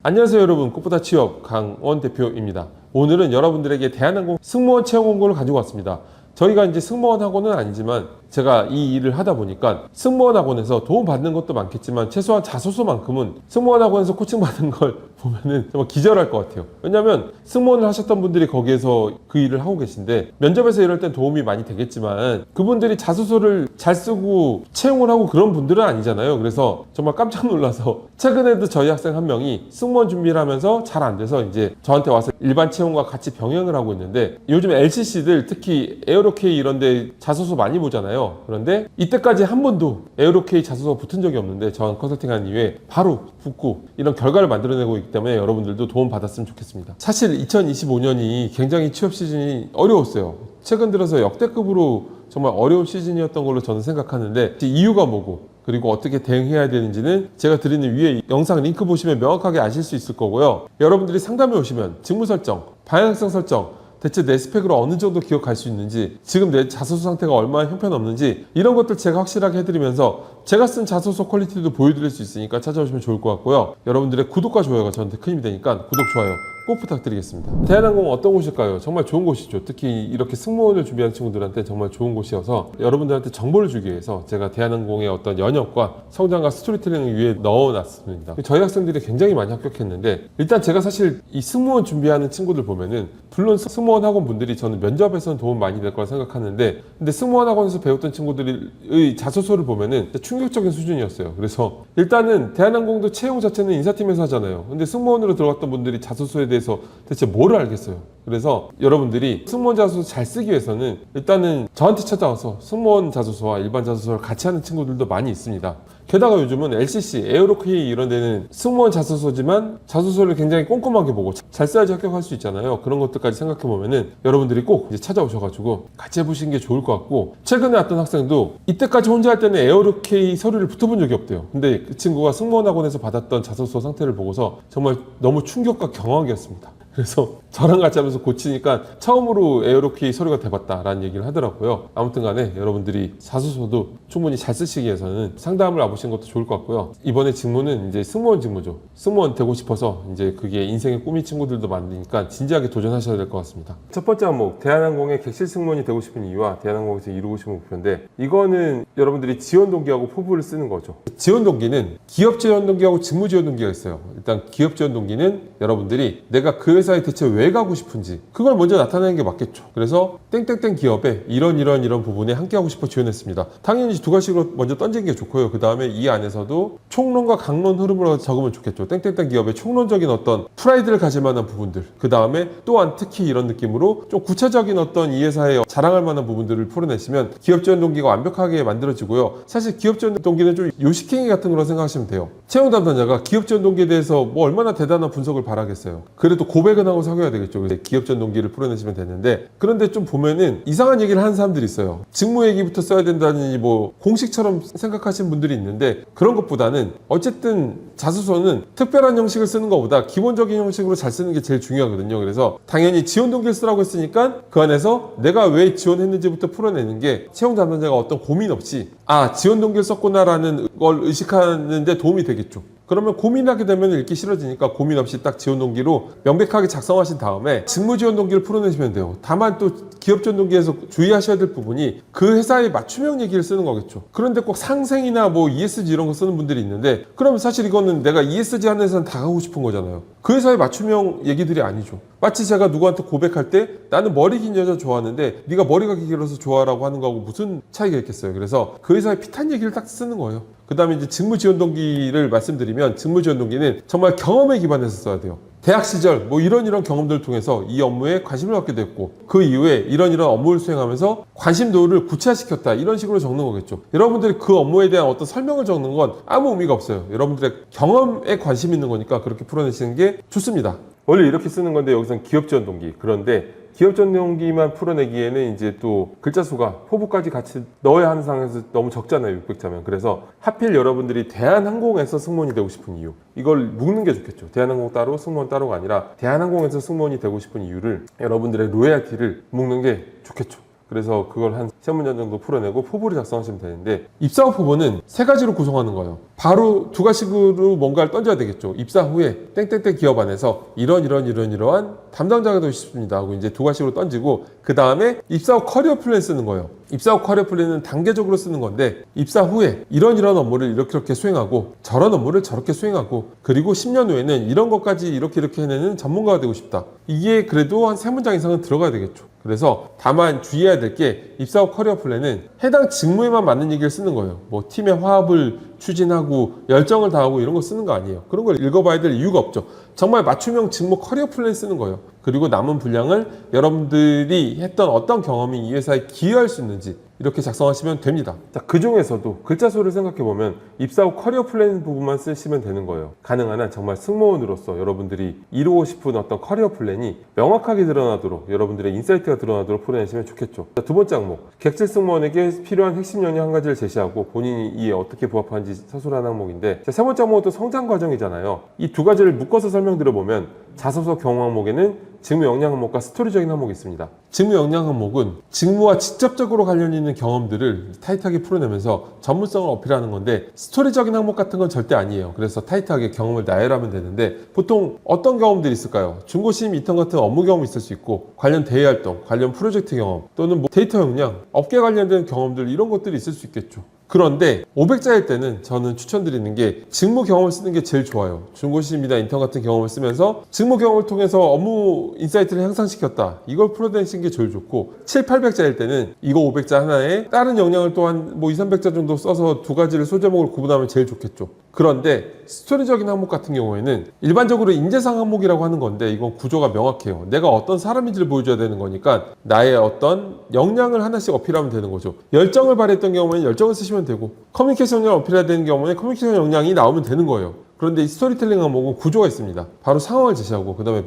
안녕하세요 여러분, 꽃보다 취업 강원 대표입니다. 오늘은 여러분들에게 대한항공 승무원 채용 공고를 가지고 왔습니다. 저희가 이제 승무원 학원은 아니지만 제가 이 일을 하다 보니까 승무원 학원에서 도움 받는 것도 많겠지만 최소한 자소서만큼은 승무원 학원에서 코칭 받은 걸 보면은 정말 기절할 것 같아요. 왜냐면 승무원을 하셨던 분들이 거기에서 그 일을 하고 계신데 면접에서 이럴 땐 도움이 많이 되겠지만 그분들이 자소서를 잘 쓰고 채용을 하고 그런 분들은 아니잖아요. 그래서 정말 깜짝 놀라서 최근에도 저희 학생 한 명이 승무원 준비를 하면서 잘 안 돼서 이제 저한테 와서 일반 채용과 같이 병행을 하고 있는데, 요즘 LCC들 특히 에어로케이 이런 데 자소서 많이 보잖아요. 그런데 이때까지 한 번도 에어로케이 자소서 붙은 적이 없는데 저한 컨설팅한 이후에 바로 붙고 이런 결과를 만들어내고 있기 때문에 여러분들도 도움 받았으면 좋겠습니다. 사실 2025년이 굉장히 취업 시즌이 어려웠어요. 최근 들어서 역대급으로 정말 어려운 시즌이었던 걸로 저는 생각하는데, 이유가 뭐고 그리고 어떻게 대응해야 되는지는 제가 드리는 위에 영상 링크 보시면 명확하게 아실 수 있을 거고요. 여러분들이 상담에 오시면 직무 설정, 방향성 설정, 대체 내 스펙으로 어느 정도 기억할 수 있는지, 지금 내 자소서 상태가 얼마나 형편없는지 이런 것들 제가 확실하게 해드리면서 제가 쓴 자소서 퀄리티도 보여드릴 수 있으니까 찾아오시면 좋을 것 같고요. 여러분들의 구독과 좋아요가 저한테 큰 힘이 되니까 구독, 좋아요 꼭 부탁드리겠습니다. 대한항공 어떤 곳일까요? 정말 좋은 곳이죠. 특히 이렇게 승무원을 준비하는 친구들한테 정말 좋은 곳이어서 여러분들한테 정보를 주기 위해서 제가 대한항공의 어떤 연역과 성장과 스토리텔링을 위해 넣어놨습니다. 저희 학생들이 굉장히 많이 합격했는데, 일단 제가 사실 이 승무원 준비하는 친구들 보면은 물론 승무원 학원 분들이 저는 면접에서는 도움 많이 될 거라 생각하는데, 근데 승무원 학원에서 배웠던 친구들의 자소서를 보면은 충격적인 수준이었어요. 그래서 일단은 대한항공도 채용 자체는 인사팀에서 하잖아요. 근데 승무원으로 들어갔던 분들이 자소서에 대해서 대체 뭘 알겠어요. 그래서 여러분들이 승무원 자소서 잘 쓰기 위해서는 일단은 저한테 찾아와서 승무원 자소서와 일반 자소서를 같이 하는 친구들도 많이 있습니다. 게다가 요즘은 LCC, 에어로케이 이런 데는 승무원 자소서지만 자소서를 굉장히 꼼꼼하게 보고 잘 써야지 합격할 수 있잖아요. 그런 것들까지 생각해보면은 여러분들이 꼭 이제 찾아오셔가지고 같이 해보시는 게 좋을 것 같고, 최근에 왔던 학생도 이때까지 혼자 할 때는 에어로케이 서류를 붙어본 적이 없대요. 근데 그 친구가 승무원 학원에서 받았던 자소서 상태를 보고서 정말 너무 충격과 경악이었습니다. 그래서 저랑 같이 하면서 고치니까 처음으로 에어로케이 서류가 돼봤다라는 얘기를 하더라고요. 아무튼 간에 여러분들이 자소서도 충분히 잘 쓰시기 위해서는 상담을 와보시는 것도 좋을 것 같고요. 이번에 직무는 이제 승무원 직무죠. 승무원 되고 싶어서 이제 그게 인생의 꿈인 친구들도 많으니까 진지하게 도전하셔야 될 것 같습니다. 첫 번째 항목, 대한항공의 객실 승무원이 되고 싶은 이유와 대한항공에서 이루고 싶은 목표인데, 이거는 여러분들이 지원 동기하고 포부를 쓰는 거죠. 지원 동기는 기업 지원 동기하고 직무 지원 동기가 있어요. 일단 기업 지원 동기는 여러분들이 내가 그 회사에 대체 왜 가고 싶은지 그걸 먼저 나타내는 게 맞겠죠. 그래서 땡땡땡 기업에 이런 부분에 함께하고 싶어 지원했습니다. 당연히 두 가지로 먼저 던지는 게 좋고요. 그 다음에 이 안에서도 총론과 강론 흐름으로 적으면 좋겠죠. 땡땡땡 기업의 총론적인 어떤 프라이드를 가질 만한 부분들, 그 다음에 또한 특히 이런 느낌으로 좀 구체적인 어떤 이 회사에 자랑할 만한 부분들을 풀어내시면 기업 지원 동기가 완벽하게 만들어지고요. 사실 기업 지원 동기는 좀 요식행위 같은 거로 생각하시면 돼요. 채용 담당자가 기업 지원 동기에 대해서 뭐 얼마나 대단한 분석을 바라겠어요. 그래도 고백은 하고 사귀어야 되겠죠. 그래서 기업 지원 동기를 풀어내시면 되는데, 그런데 좀 보면은 이상한 얘기를 하는 사람들이 있어요. 직무 얘기부터 써야 된다니 뭐 공식처럼 생각하시는 분들이 있는데, 그런 것보다는 어쨌든 자소서는 특별한 형식을 쓰는 것보다 기본적인 형식으로 잘 쓰는 게 제일 중요하거든요. 그래서 당연히 지원 동기를 쓰라고 했으니까 그 안에서 내가 왜 지원했는지부터 풀어내는 게 채용 담당자가 어떤 고민 없이 지원 동기를 썼구나라는 걸 의식하는데 도움이 되겠죠. 그러면 고민하게 되면 읽기 싫어지니까 고민 없이 딱 지원 동기로 명백하게 작성하신 다음에 직무 지원 동기를 풀어내시면 돼요. 다만 또 기업 지원 동기에서 주의하셔야 될 부분이 그 회사의 맞춤형 얘기를 쓰는 거겠죠. 그런데 꼭 상생이나 뭐 ESG 이런 거 쓰는 분들이 있는데, 그러면 사실 이거는 내가 ESG 하는 회사는 다 가고 싶은 거잖아요. 그 회사의 맞춤형 얘기들이 아니죠. 마치 제가 누구한테 고백할 때 나는 머리 긴 여자 좋아하는데 네가 머리가 길어서 좋아라고 하는 거하고 무슨 차이가 있겠어요. 그래서 그 회사의 핏한 얘기를 딱 쓰는 거예요. 그 다음에 이제 직무 지원 동기를 말씀드리면, 직무 지원 동기는 정말 경험에 기반해서 써야 돼요. 대학 시절 뭐 이런 경험들을 통해서 이 업무에 관심을 갖게 됐고 그 이후에 이런 업무를 수행하면서 관심도를 구체화시켰다, 이런 식으로 적는 거겠죠. 여러분들이 그 업무에 대한 어떤 설명을 적는 건 아무 의미가 없어요. 여러분들의 경험에 관심 있는 거니까 그렇게 풀어내시는 게 좋습니다. 원래 이렇게 쓰는 건데 여기서는 기업 지원 동기, 그런데 기업 지원 동기만 풀어내기에는 이제 또 글자 수가 포부까지 같이 넣어야 하는 상황에서 너무 적잖아요. 600자면. 그래서 하필 여러분들이 대한항공에서 승무원이 되고 싶은 이유, 이걸 묶는 게 좋겠죠. 대한항공 따로 승무원 따로가 아니라 대한항공에서 승무원이 되고 싶은 이유를, 여러분들의 로얄티를 묶는 게 좋겠죠. 그래서 그걸 한 3문장 정도 풀어내고 포부를 작성하시면 되는데, 입사 후 포부는 3가지로 구성하는 거예요. 바로 두 가지로 뭔가를 던져야 되겠죠. 입사 후에 땡땡땡 기업 안에서 이러한 담당자가 되고 싶습니다 하고 이제 두 가지로 던지고, 그 다음에 입사 후 커리어 플랜 쓰는 거예요. 입사 후 커리어 플랜은 단계적으로 쓰는 건데, 입사 후에 이런 업무를 이렇게 수행하고 저런 업무를 저렇게 수행하고, 그리고 10년 후에는 이런 것까지 이렇게 해내는 전문가가 되고 싶다. 이게 그래도 한 3문장 이상은 들어가야 되겠죠. 그래서 다만 주의해야 될 게, 입사 후 커리어 플랜은 해당 직무에만 맞는 얘기를 쓰는 거예요. 뭐 팀의 화합을 추진하고 열정을 다하고 이런 거 쓰는 거 아니에요. 그런 걸 읽어봐야 될 이유가 없죠. 정말 맞춤형 직무 커리어 플랜 쓰는 거예요. 그리고 남은 분량을 여러분들이 했던 어떤 경험이 이 회사에 기여할 수 있는지 이렇게 작성하시면 됩니다. 자, 그 중에서도 글자 수를 생각해보면 입사 후 커리어 플랜 부분만 쓰시면 되는 거예요. 가능한 한 정말 승무원으로서 여러분들이 이루고 싶은 어떤 커리어 플랜이 명확하게 드러나도록, 여러분들의 인사이트가 드러나도록 풀어내시면 좋겠죠. 자, 두 번째 항목, 객실 승무원에게 필요한 핵심 역량 한 가지를 제시하고 본인이 이에 어떻게 부합하는지 서술하는 항목인데, 자, 세 번째 항목은 또 성장 과정이잖아요. 이 두 가지를 묶어서 설명드려보면, 자소서 경험 항목에는 직무 역량 항목과 스토리적인 항목이 있습니다. 직무 역량 항목은 직무와 직접적으로 관련 있는 경험들을 타이트하게 풀어내면서 전문성을 어필하는 건데, 스토리적인 항목 같은 건 절대 아니에요. 그래서 타이트하게 경험을 나열하면 되는데, 보통 어떤 경험들이 있을까요? 중고시임 인턴 같은 업무 경험이 있을 수 있고, 관련 대외 활동, 관련 프로젝트 경험, 또는 뭐 데이터 역량, 업계 관련된 경험들, 이런 것들이 있을 수 있겠죠. 그런데 500자일 때는 저는 추천드리는 게 직무 경험을 쓰는 게 제일 좋아요. 중고시임이나 인턴 같은 경험을 쓰면서 직무 경험을 통해서 업무 인사이트를 향상시켰다, 이걸 풀어내시는 게 제일 좋고, 7, 800자일 때는 이거 500자 하나에 다른 역량을 또한 뭐 2, 300자 정도 써서 두 가지를 소제목으로 구분하면 제일 좋겠죠. 그런데 스토리적인 항목 같은 경우에는 일반적으로 인재상 항목이라고 하는 건데, 이건 구조가 명확해요. 내가 어떤 사람인지를 보여줘야 되는 거니까 나의 어떤 역량을 하나씩 어필하면 되는 거죠. 열정을 발휘했던 경우에는 열정을 쓰시면 되고, 커뮤니케이션 역량을 어필해야 되는 경우에는 커뮤니케이션 역량이 나오면 되는 거예요. 그런데 이 스토리텔링 항목은 구조가 있습니다. 바로 상황을 제시하고, 그 다음에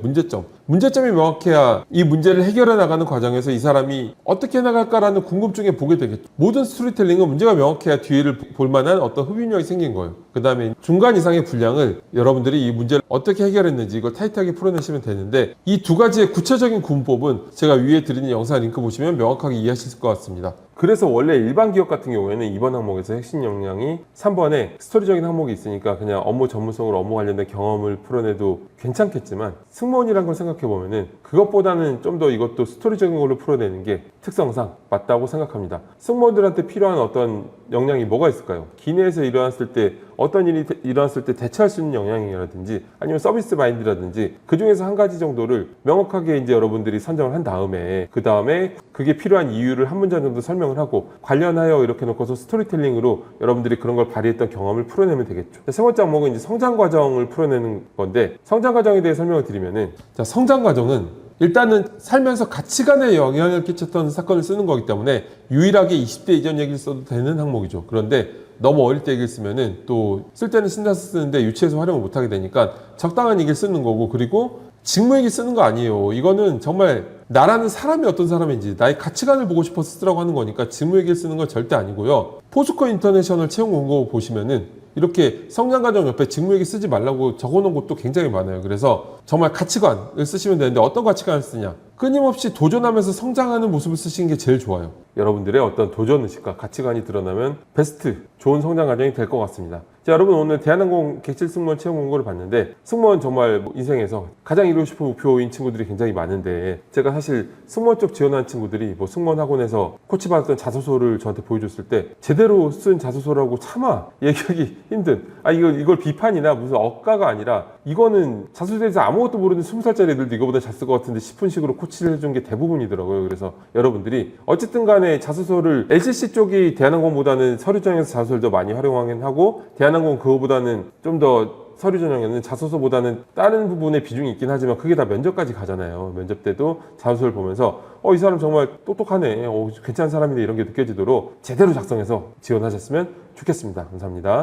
문제점이 명확해야 이 문제를 해결해 나가는 과정에서 이 사람이 어떻게 나갈까라는 궁금증에 보게 되겠죠. 모든 스토리텔링은 문제가 명확해야 뒤를 볼 만한 어떤 흡입력이 생긴 거예요. 그 다음에 중간 이상의 분량을 여러분들이 이 문제를 어떻게 해결했는지 이걸 타이트하게 풀어내시면 되는데, 이 두 가지의 구체적인 구문법은 제가 위에 드리는 영상 링크 보시면 명확하게 이해하실 것 같습니다. 그래서 원래 일반 기업 같은 경우에는 2번 항목에서 핵심 역량이 3번에 스토리적인 항목이 있으니까 그냥 업무 전문성으로 업무 관련된 경험을 풀어내도 괜찮겠지만, 승무원이란 걸 생각해보면은 그것보다는 좀 더 이것도 스토리적인 걸로 풀어내는 게 특성상 맞다고 생각합니다. 승무원들한테 필요한 어떤 역량이 뭐가 있을까요? 기내에서 일어났을 때, 어떤 일이 일어났을 때 대처할 수 있는 역량이라든지, 아니면 서비스 마인드라든지, 그 중에서 한 가지 정도를 명확하게 이제 여러분들이 선정을 한 다음에, 그 다음에 그게 필요한 이유를 한 문장 정도 설명을 하고, 관련하여 이렇게 놓고서 스토리텔링으로 여러분들이 그런 걸 발휘했던 경험을 풀어내면 되겠죠. 세 번째 항목은 이제 성장 과정을 풀어내는 건데, 성장 과정에 대해 설명을 드리면은, 자, 성장 과정은 일단은 살면서 가치관에 영향을 끼쳤던 사건을 쓰는 거기 때문에 유일하게 20대 이전 얘기를 써도 되는 항목이죠. 그런데 너무 어릴 때 얘기를 쓰면은 또 쓸 때는 신나서 쓰는데 유치해서 활용을 못하게 되니까 적당한 얘기를 쓰는 거고, 그리고 직무 얘기 쓰는 거 아니에요. 이거는 정말 나라는 사람이 어떤 사람인지 나의 가치관을 보고 싶어서 쓰라고 하는 거니까 직무 얘기를 쓰는 건 절대 아니고요. 포스코 인터내셔널 채용 공고 보시면은 이렇게 성장과정 옆에 직무 얘기 쓰지 말라고 적어놓은 곳도 굉장히 많아요. 그래서 정말 가치관을 쓰시면 되는데, 어떤 가치관을 쓰냐? 끊임없이 도전하면서 성장하는 모습을 쓰시는 게 제일 좋아요. 여러분들의 어떤 도전의식과 가치관이 드러나면 베스트, 좋은 성장 과정이 될 것 같습니다. 자, 여러분, 오늘 대한항공 객실 승무원 채용 공고를 봤는데, 승무원 정말 인생에서 가장 이루고 싶은 목표인 친구들이 굉장히 많은데, 제가 사실 승무원 쪽 지원하는 친구들이 뭐 승무원 학원에서 코치받았던 자소서를 저한테 보여줬을 때, 제대로 쓴 자소서라고 차마 얘기하기 힘든, 이걸 비판이나 무슨 억가가 아니라, 이거는 자소서에 대해서 아무것도 모르는 20살짜리 애들도 이거보다 잘 쓸 것 같은데 싶은 식으로 코치를 해준 게 대부분이더라고요. 그래서 여러분들이 어쨌든 간에 자소서를, LCC 쪽이 대한항공보다는 서류 전형에서 자소서를 더 많이 활용하긴 하고, 대한항공 그거보다는 좀 더 서류 전형에는 자소서보다는 다른 부분에 비중이 있긴 하지만, 그게 다 면접까지 가잖아요. 면접 때도 자소서를 보면서 이 사람 정말 똑똑하네, 괜찮은 사람이네, 이런 게 느껴지도록 제대로 작성해서 지원하셨으면 좋겠습니다. 감사합니다.